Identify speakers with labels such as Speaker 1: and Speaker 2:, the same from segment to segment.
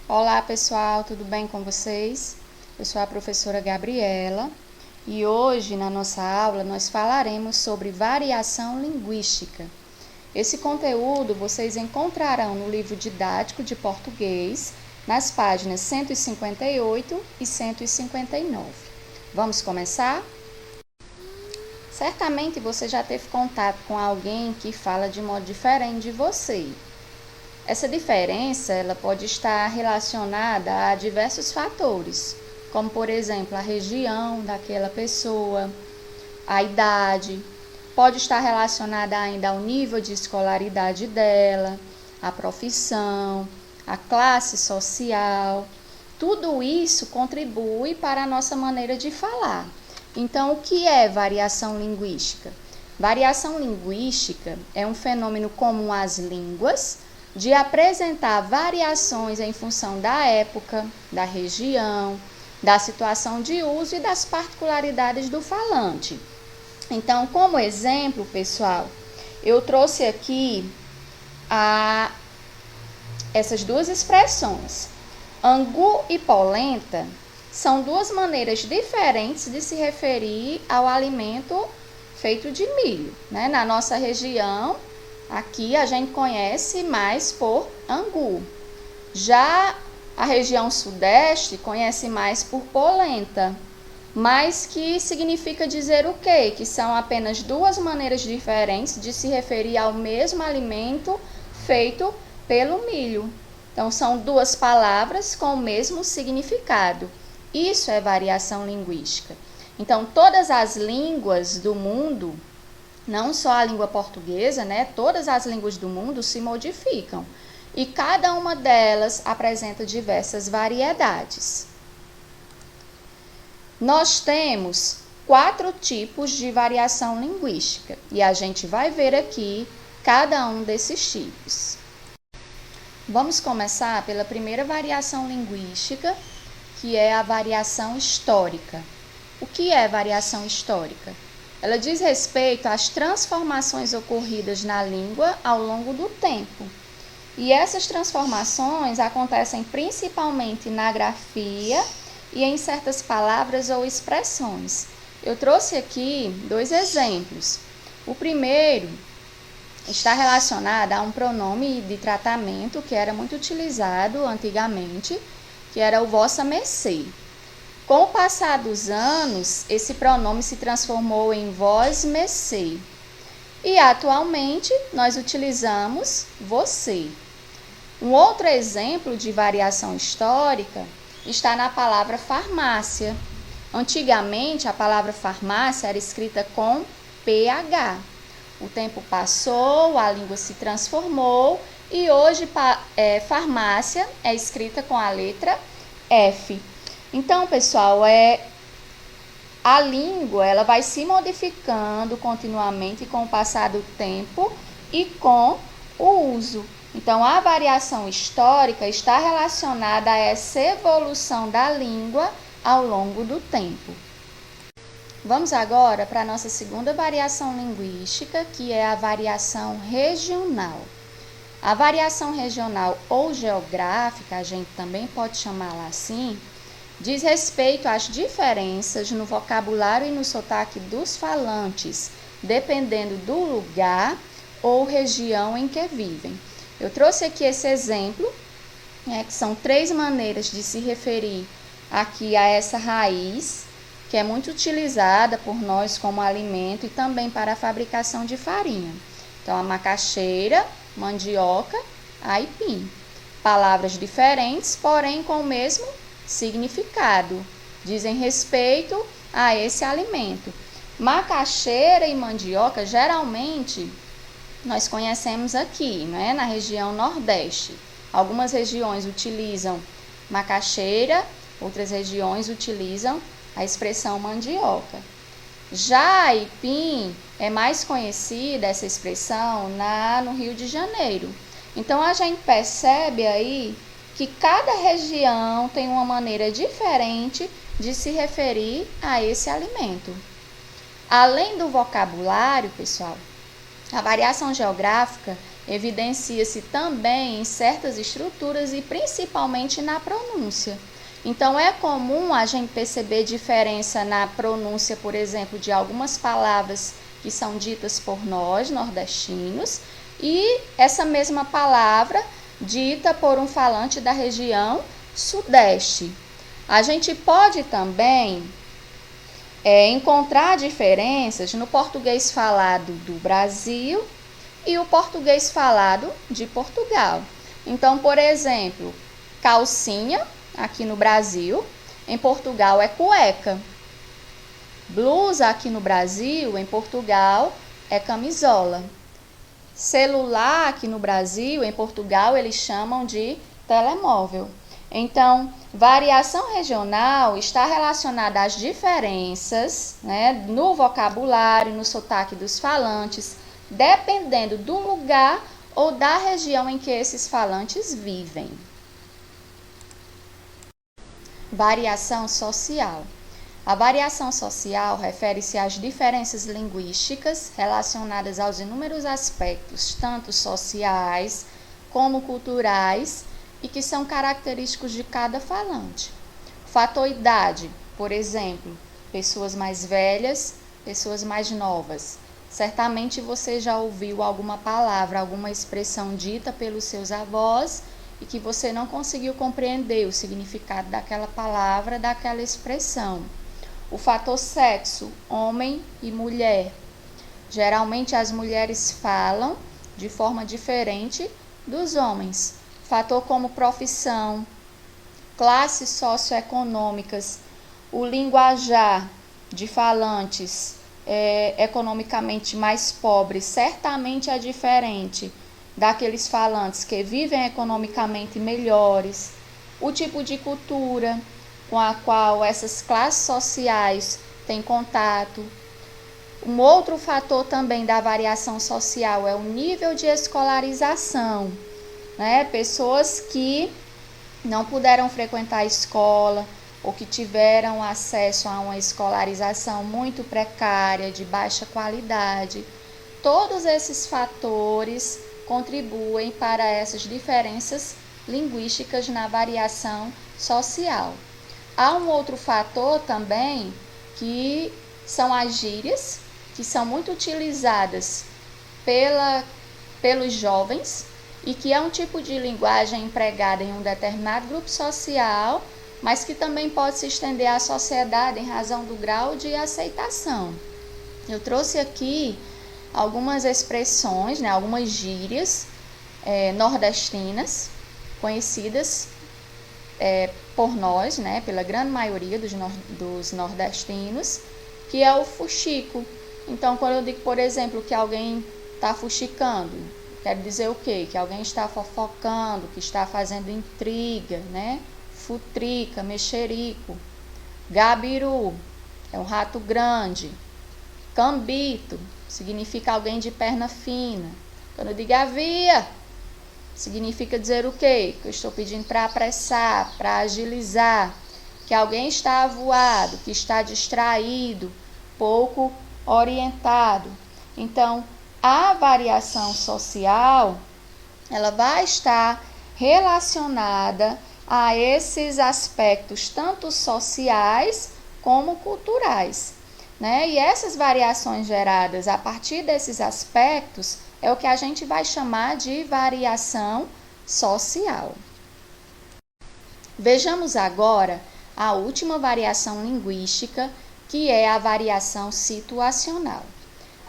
Speaker 1: Olá pessoal, tudo bem com vocês? Eu sou a professora Gabriela e hoje na nossa aula nós falaremos sobre variação linguística. Esse conteúdo vocês encontrarão no livro didático de português, nas páginas 158 e 159. Vamos começar? Certamente você já teve contato com alguém que fala de modo diferente de você. Essa diferença ela pode estar relacionada a diversos fatores, como por exemplo a região daquela pessoa, a idade, pode estar relacionada ainda ao nível de escolaridade dela, a profissão, a classe social. Tudo isso contribui para a nossa maneira de falar. Então, o que é variação linguística? Variação linguística é um fenômeno comum às línguas de apresentar variações em função da época, da região, da situação de uso e das particularidades do falante. Então, como exemplo, pessoal, eu trouxe aqui essas duas expressões. Angu e polenta são duas maneiras diferentes de se referir ao alimento feito de milho, né? Na nossa região, aqui a gente conhece mais por angu. Já a região sudeste conhece mais por polenta, mas que significa dizer o quê? Que são apenas duas maneiras diferentes de se referir ao mesmo alimento feito pelo milho. Então, são duas palavras com o mesmo significado. Isso é variação linguística. Então, todas as línguas do mundo, não só a língua portuguesa, né? Todas as línguas do mundo se modificam e cada uma delas apresenta diversas variedades. Nós temos 4 tipos de variação linguística e a gente vai ver aqui cada um desses tipos. Vamos começar pela primeira variação linguística, que é a variação histórica. O que é variação histórica? Ela diz respeito às transformações ocorridas na língua ao longo do tempo. E essas transformações acontecem principalmente na grafia e em certas palavras ou expressões. Eu trouxe aqui 2 exemplos. O primeiro está relacionado a um pronome de tratamento que era muito utilizado antigamente, que era o vossa mercê. Com o passar dos anos, esse pronome se transformou em vós mercê. E atualmente nós utilizamos você. Um outro exemplo de variação histórica está na palavra farmácia. Antigamente a palavra farmácia era escrita com PH. O tempo passou, a língua se transformou e hoje farmácia é escrita com a letra F. Então, pessoal, a língua ela vai se modificando continuamente com o passar do tempo e com o uso. Então, a variação histórica está relacionada a essa evolução da língua ao longo do tempo. Vamos agora para a nossa segunda variação linguística, que é a variação regional. A variação regional ou geográfica, a gente também pode chamá-la assim, diz respeito às diferenças no vocabulário e no sotaque dos falantes, dependendo do lugar ou região em que vivem. Eu trouxe aqui esse exemplo, que são 3 maneiras de se referir aqui a essa raiz, que é muito utilizada por nós como alimento e também para a fabricação de farinha. Então, a macaxeira, mandioca, aipim. Palavras diferentes, porém com o mesmo significado. Dizem respeito a esse alimento. Macaxeira e mandioca, geralmente, nós conhecemos aqui, né, na região Nordeste. Algumas regiões utilizam macaxeira, outras regiões utilizam a expressão mandioca. Já aipim é mais conhecida essa expressão no Rio de Janeiro. Então a gente percebe aí que cada região tem uma maneira diferente de se referir a esse alimento. Além do vocabulário, pessoal, a variação geográfica evidencia-se também em certas estruturas e principalmente na pronúncia. Então, é comum a gente perceber diferença na pronúncia, por exemplo, de algumas palavras que são ditas por nós, nordestinos, e essa mesma palavra dita por um falante da região sudeste. A gente pode também encontrar diferenças no português falado do Brasil e o português falado de Portugal. Então, por exemplo, calcinha, aqui no Brasil, em Portugal é cueca. Blusa aqui no Brasil, em Portugal, é camisola. Celular aqui no Brasil, em Portugal, eles chamam de telemóvel. Então, variação regional está relacionada às diferenças, né, no vocabulário, no sotaque dos falantes, dependendo do lugar ou da região em que esses falantes vivem. Variação social. A variação social refere-se às diferenças linguísticas relacionadas aos inúmeros aspectos, tanto sociais como culturais, e que são característicos de cada falante. Fator idade, por exemplo, pessoas mais velhas, pessoas mais novas. Certamente você já ouviu alguma palavra, alguma expressão dita pelos seus avós e que você não conseguiu compreender o significado daquela palavra, daquela expressão. O fator sexo, homem e mulher. Geralmente as mulheres falam de forma diferente dos homens. Fator como profissão, classes socioeconômicas, o linguajar de falantes economicamente mais pobres certamente é diferente daqueles falantes que vivem economicamente melhores. O tipo de cultura com a qual essas classes sociais têm contato. Um outro fator também da variação social é o nível de escolarização, né? Pessoas que não puderam frequentar a escola ou que tiveram acesso a uma escolarização muito precária, de baixa qualidade. Todos esses fatores contribuem para essas diferenças linguísticas na variação social. Há um outro fator também, que são as gírias, que são muito utilizadas pelos jovens e que é um tipo de linguagem empregada em um determinado grupo social, mas que também pode se estender à sociedade em razão do grau de aceitação. Eu trouxe aqui algumas expressões, né, algumas gírias nordestinas, conhecidas por nós, né, pela grande maioria dos nordestinos, que é o fuxico. Então, quando eu digo, por exemplo, que alguém está fuxicando, quero dizer o quê? Que alguém está fofocando, que está fazendo intriga, né? Futrica, mexerico. Gabiru é um rato grande. Cambito significa alguém de perna fina. Quando eu digo avia, significa dizer o quê? Que eu estou pedindo para apressar, para agilizar, que alguém está avoado, que está distraído, pouco orientado. Então, a variação social, ela vai estar relacionada a esses aspectos tanto sociais como culturais, né? E essas variações geradas a partir desses aspectos é o que a gente vai chamar de variação social. Vejamos agora a última variação linguística, que é a variação situacional.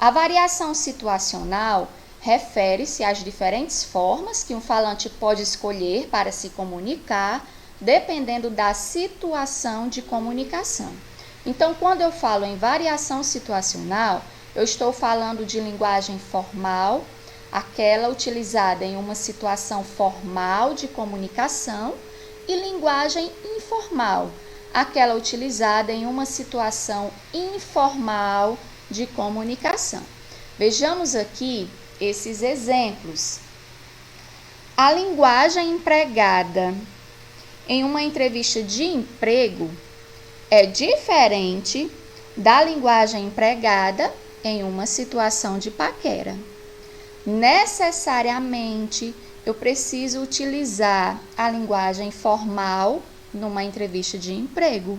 Speaker 1: A variação situacional refere-se às diferentes formas que um falante pode escolher para se comunicar, dependendo da situação de comunicação. Então, quando eu falo em variação situacional, eu estou falando de linguagem formal, aquela utilizada em uma situação formal de comunicação, e linguagem informal, aquela utilizada em uma situação informal de comunicação. Vejamos aqui esses exemplos. A linguagem empregada em uma entrevista de emprego é diferente da linguagem empregada em uma situação de paquera. necessariamente eu preciso utilizar a linguagem formal numa entrevista de emprego,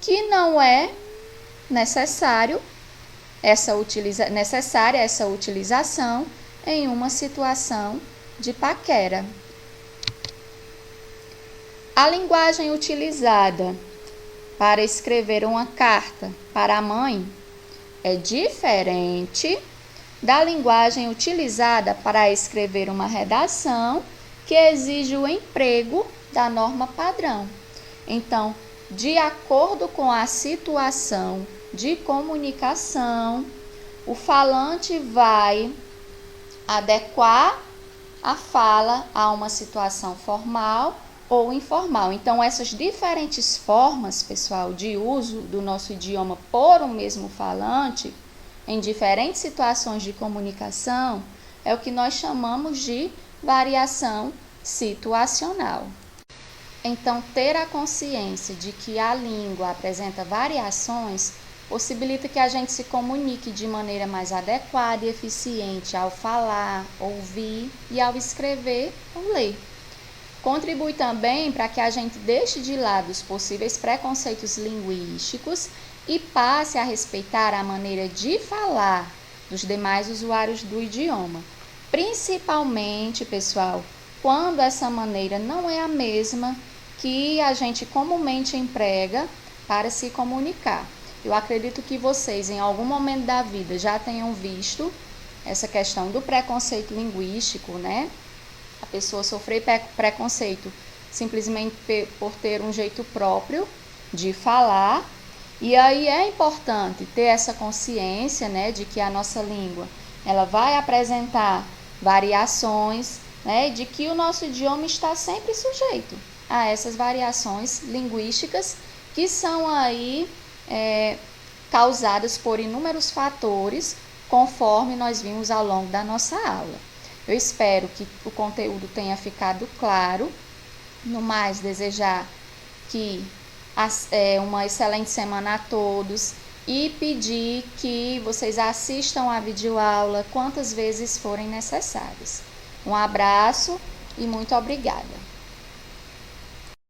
Speaker 1: que não é necessária essa utilização em uma situação de paquera. A linguagem utilizada para escrever uma carta para a mãe é diferente da linguagem utilizada para escrever uma redação que exige o emprego da norma padrão. Então, de acordo com a situação de comunicação, o falante vai adequar a fala a uma situação formal ou informal. Então, essas diferentes formas, pessoal, de uso do nosso idioma por um mesmo falante, em diferentes situações de comunicação, é o que nós chamamos de variação situacional. Então, ter a consciência de que a língua apresenta variações possibilita que a gente se comunique de maneira mais adequada e eficiente ao falar, ouvir e ao escrever ou ler. Contribui também para que a gente deixe de lado os possíveis preconceitos linguísticos e passe a respeitar a maneira de falar dos demais usuários do idioma. Principalmente, pessoal, quando essa maneira não é a mesma que a gente comumente emprega para se comunicar. Eu acredito que vocês, em algum momento da vida, já tenham visto essa questão do preconceito linguístico, né? A pessoa sofrer preconceito simplesmente por ter um jeito próprio de falar. E aí é importante ter essa consciência, né, de que a nossa língua ela vai apresentar variações, né, de que o nosso idioma está sempre sujeito a essas variações linguísticas que são aí causadas por inúmeros fatores, conforme nós vimos ao longo da nossa aula. Eu espero que o conteúdo tenha ficado claro. No mais, desejar que uma excelente semana a todos e pedir que vocês assistam a videoaula quantas vezes forem necessárias. Um abraço e muito obrigada.